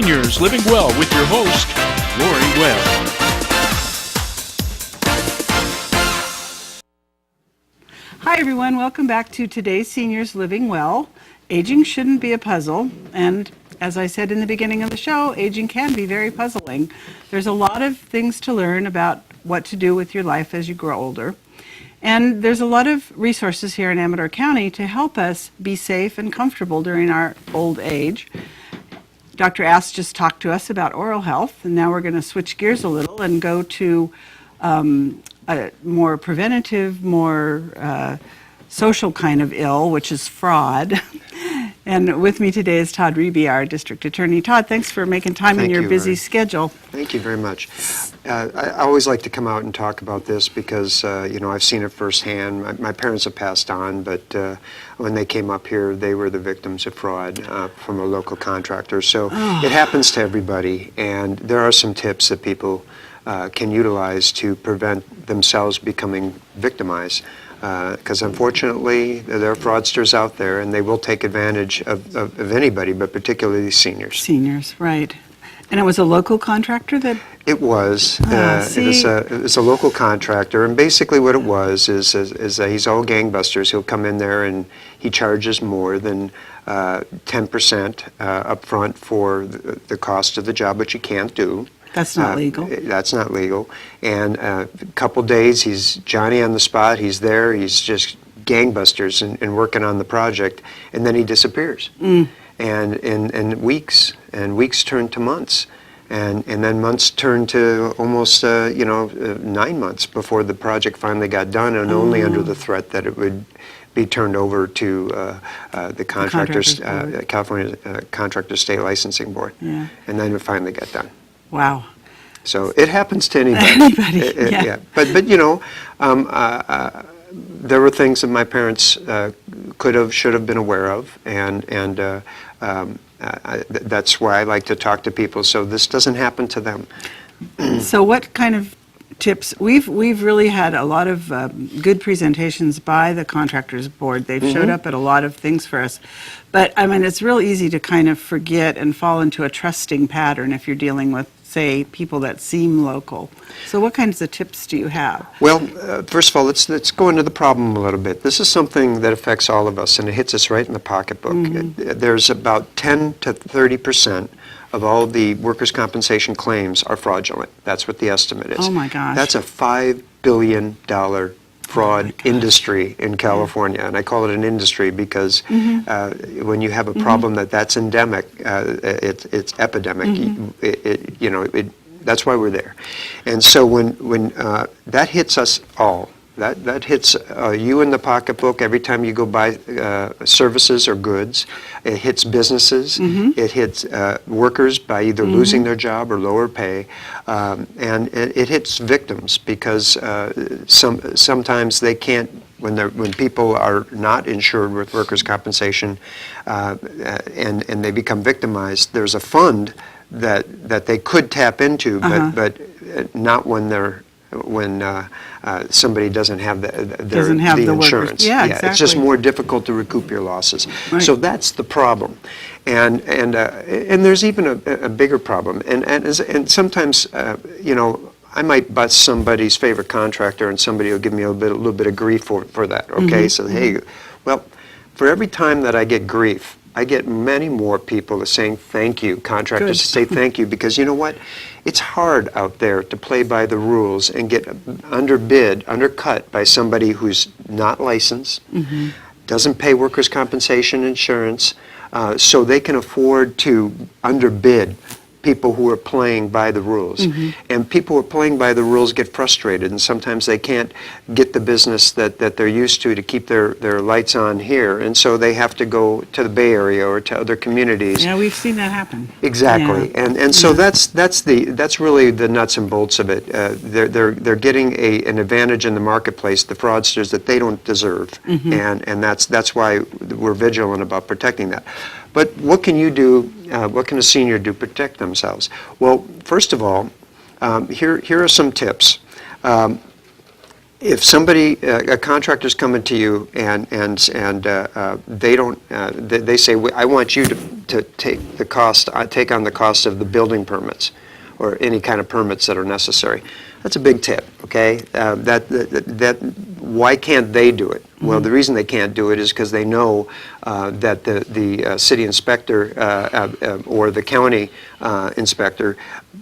Seniors Living Well with your host, Laurie Webb. Hi everyone, welcome back to today's Seniors Living Well. Aging shouldn't be a puzzle, and as I said in the beginning of the show, aging can be very puzzling. There's a lot of things to learn about what to do with your life as you grow older. And there's a lot of resources here in Amador County to help us be safe and comfortable during our old age. Dr. Ass just talked to us about oral health, and now we're going to switch gears a little and go to a more preventative, more social kind of ill, which is fraud. And with me today is Todd Riebe, our district attorney. Todd, thanks for making time in your busy schedule. Thank you very much. I always like to come out and talk about this because, I've seen it firsthand. My parents have passed on, but when they came up here, they were the victims of fraud from a local contractor. So it happens to everybody, and there are some tips that people can utilize to prevent themselves becoming victimized. Because unfortunately, there are fraudsters out there, and they will take advantage of anybody, but particularly seniors. Seniors, right. And it was a local contractor that? It was. It was a local contractor, and basically what it was is that he's all gangbusters. He'll come in there and he charges more than 10% up front for the cost of the job, which you can't do. That's not legal. That's not legal. And a couple days, he's Johnny on the spot. He's there. He's just gangbusters and working on the project, and then he disappears. And weeks turn to months, and then months turn to almost 9 months before the project finally got done, and only under the threat that it would be turned over to the California Contractors State Licensing Board. Yeah. And then it finally got done. Wow. So it happens to anybody. Yeah. But there were things that my parents should have been aware of, and that's why I like to talk to people so this doesn't happen to them. So what kind of tips? We've really had a lot of good presentations by the Contractors Board. They've showed up at a lot of things for us. But I mean, it's real easy to kind of forget and fall into a trusting pattern if you're dealing with, say, people that seem local. So what kinds of tips do you have? Well, first of all, let's go into the problem a little bit. This is something that affects all of us, and it hits us right in the pocketbook. There's about 10 to 30% of all the workers' compensation claims are fraudulent. That's what the estimate is. Oh my gosh. That's a $5 billion fraud industry in California, and I call it an industry because when you have a problem that's endemic, it's epidemic. That's why we're there. And so when that hits us all, that hits you in the pocketbook every time you go buy services or goods. It hits businesses. It hits workers by either losing their job or lower pay, and it hits victims because sometimes they can't. When people are not insured with workers' compensation and they become victimized, there's a fund that they could tap into, but not when somebody doesn't have the insurance. Yeah, exactly. It's just more difficult to recoup your losses. Right. So that's the problem, and there's even a bigger problem. And sometimes I might bust somebody's favorite contractor, and somebody will give me a little bit of grief for that. Okay, so hey, well, for every time that I get grief, I get many more people saying thank you, contractors to say thank you, because you know what? It's hard out there to play by the rules and get undercut by somebody who's not licensed, doesn't pay workers' compensation insurance, so they can afford to underbid people who are playing by the rules. And people who are playing by the rules get frustrated, and sometimes they can't get the business that they're used to keep their lights on here, and so they have to go to the Bay Area or to other communities. Yeah, we've seen that happen. Exactly. Yeah. And so that's really the nuts and bolts of it. They're getting an advantage in the marketplace, the fraudsters, that they don't deserve. And that's why we're vigilant about protecting that. But what can you do, what can a senior do to protect themselves? Well, first of all, here are some tips. if somebody, a contractor's coming to you and they don't, they say, I want you to take the cost, take on the cost of the building permits or any kind of permits that are necessary. That's a big tip, okay? Why can't they do it? Well, the reason they can't do it is because they know that the city inspector or the county inspector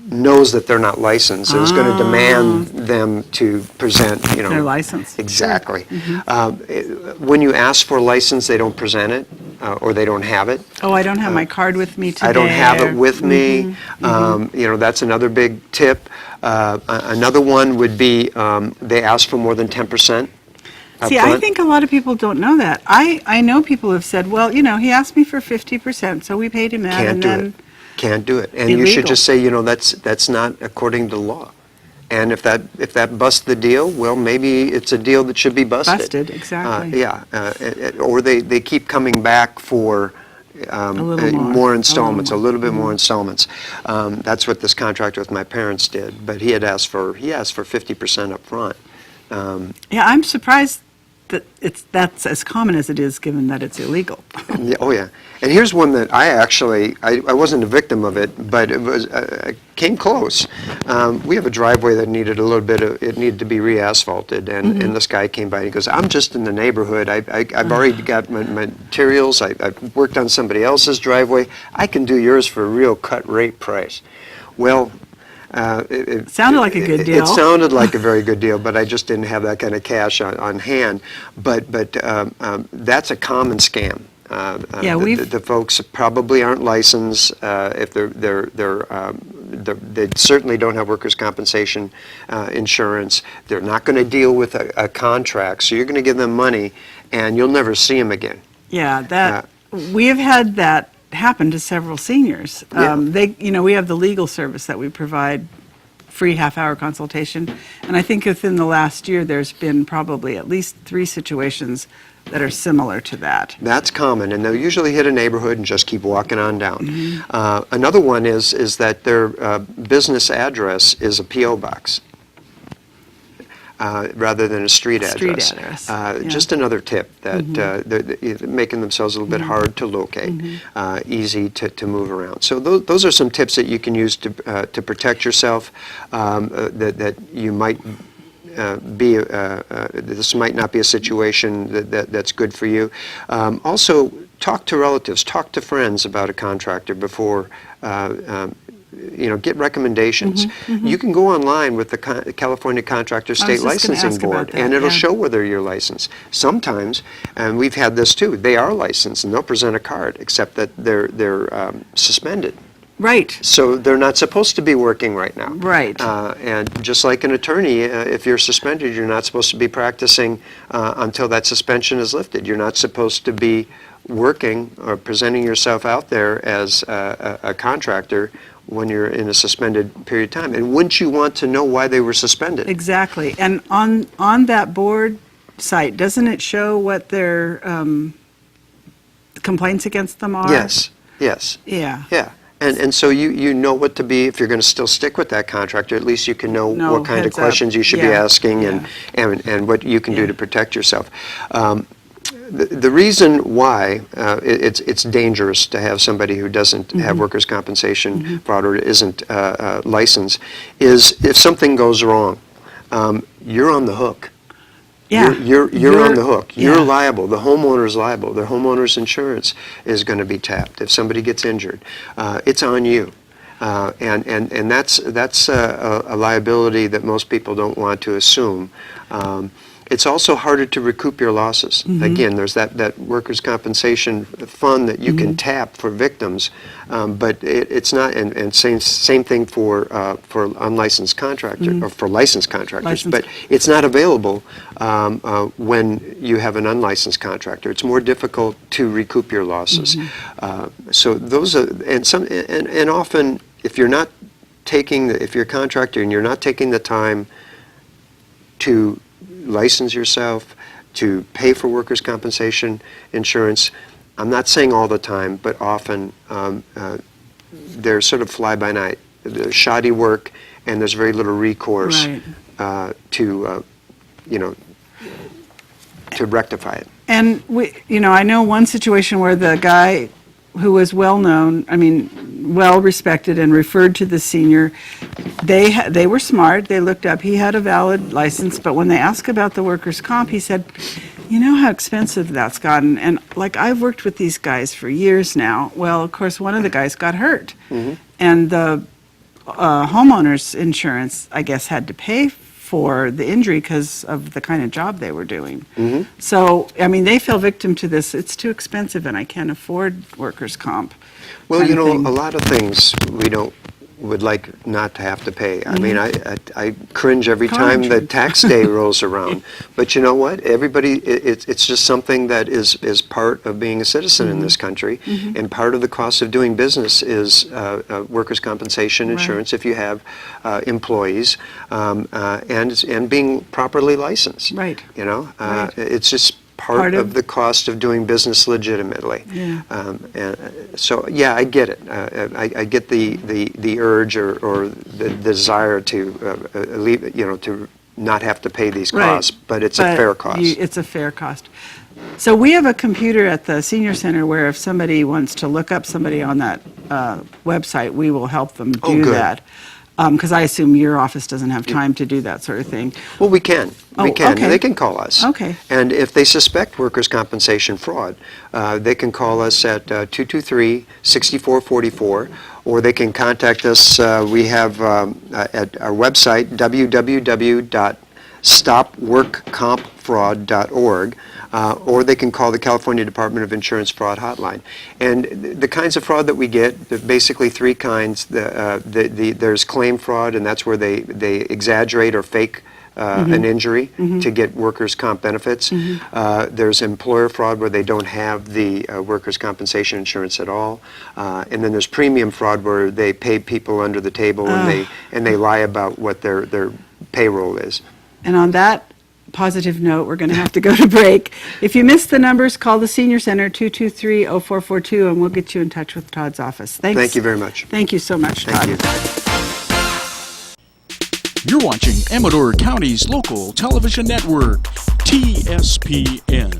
knows that they're not licensed and is going to demand them to present, Their license. Exactly. When you ask for a license, they don't present it or they don't have it. Oh, I don't have my card with me today. I don't have it with me. That's another big tip. Another one would be they ask for more than 10%. See, I think a lot of people don't know that. I know people have said, well, he asked me for 50%, so we paid him that. Can't do it. And you should just say, that's not according to law. And if that busts the deal, well, maybe it's a deal that should be busted. Busted, exactly. Or they keep coming back for more installments, a little bit more installments. That's what this contractor with my parents did. But he asked for 50% up front. I'm surprised that that's as common as it is, given that it's illegal. Yeah. And here's one that I wasn't a victim of it, but it was came close. We have a driveway that needed it needed to be re-asphalted, and this guy came by and he goes, I'm just in the neighborhood. I've already got my materials. I've worked on somebody else's driveway. I can do yours for a real cut rate price. Well, it sounded like a good deal. It sounded like a very good deal, but I just didn't have that kind of cash on hand. But that's a common scam. The folks probably aren't licensed. If they certainly don't have workers' compensation insurance. They're not going to deal with a contract, so you're going to give them money, and you'll never see them again. Yeah, we have had that happen to several seniors. We have the legal service that we provide, free half-hour consultation, and I think within the last year there's been probably at least 3 situations that are similar to that. That's common, and they'll usually hit a neighborhood and just keep walking on down. Another one is that their business address is a P.O. box. Rather than a street address. Just another tip that they're making themselves a little bit hard to locate, easy to move around. So those are some tips that you can use to protect yourself. That you might this might not be a situation that's good for you. Also, talk to relatives, talk to friends about a contractor before. Get recommendations. You can go online with the California Contractors State Licensing Board, and it'll show whether you're licensed. Sometimes, and we've had this too, they are licensed and they'll present a card, except that they're suspended. Right. So they're not supposed to be working right now. Right. And just like an attorney, if you're suspended, you're not supposed to be practicing until that suspension is lifted. You're not supposed to be working or presenting yourself out there as a contractor when you're in a suspended period of time. And wouldn't you want to know why they were suspended? Exactly. And on that board site, doesn't it show what their complaints against them are? Yes. Yeah. And so you know what to be, if you're going to still stick with that contractor, at least you can know what kind of questions you should be asking and what you can do to protect yourself. The reason why it's dangerous to have somebody who doesn't have workers' compensation fraud or isn't licensed is if something goes wrong, you're on the hook. Yeah. You're on the hook. You're liable. The homeowner's liable. The homeowner's insurance is going to be tapped if somebody gets injured. It's on you. And that's a liability that most people don't want to assume. It's also harder to recoup your losses. Again, there's that workers' compensation fund that you can tap for victims, but it's not. And same thing for unlicensed contractor or for licensed contractors. But it's not available when you have an unlicensed contractor. It's more difficult to recoup your losses. So those are and often if you're not taking if you're a contractor and you're not taking the time to license yourself, to pay for workers' compensation insurance. I'm not saying all the time, but often they're sort of fly-by-night. There's shoddy work, and there's very little recourse to to rectify it. And I know one situation where the guy who was well respected and referred to the senior, they were smart. They looked up. He had a valid license, but when they asked about the workers' comp, he said, "You know how expensive that's gotten." And I've worked with these guys for years now. Well, of course, one of the guys got hurt, and the homeowner's insurance, I guess, had to pay for the injury because of the kind of job they were doing. So, they fell victim to this. It's too expensive and I can't afford workers' comp. Well, kind of thing. a lot of things we would like not to have to pay. I cringe every time the tax day rolls around. But you know what? Everybody, it's just something that is part of being a citizen in this country. And part of the cost of doing business is workers' compensation insurance if you have employees, and being properly licensed. Right. It's just part of the cost of doing business legitimately. Yeah. And so, yeah, I get it. I get the urge or the desire to not have to pay these costs, but it's a fair cost. It's a fair cost. So we have a computer at the senior center where if somebody wants to look up somebody on that website, we will help them do that. Because I assume your office doesn't have time to do that sort of thing. Well, we can. Okay. They can call us. Okay. And if they suspect workers' compensation fraud, they can call us at 223-6444, or they can contact us. We have at our website, www.stopworkcompfraud.org. Or they can call the California Department of Insurance Fraud Hotline. And the kinds of fraud that we get, there are basically three kinds. There's claim fraud, and that's where they exaggerate or fake an injury to get workers' comp benefits. There's employer fraud where they don't have the workers' compensation insurance at all. And then there's premium fraud where they pay people under the table and they lie about what their payroll is. And on that positive note, we're going to have to go to break. If you missed the numbers, call the Senior Center, 223-0442, and we'll get you in touch with Todd's office. Thanks. Thank you very much. Thank you so much, Todd. Thank you. You're watching Amador County's local television network, TSPN.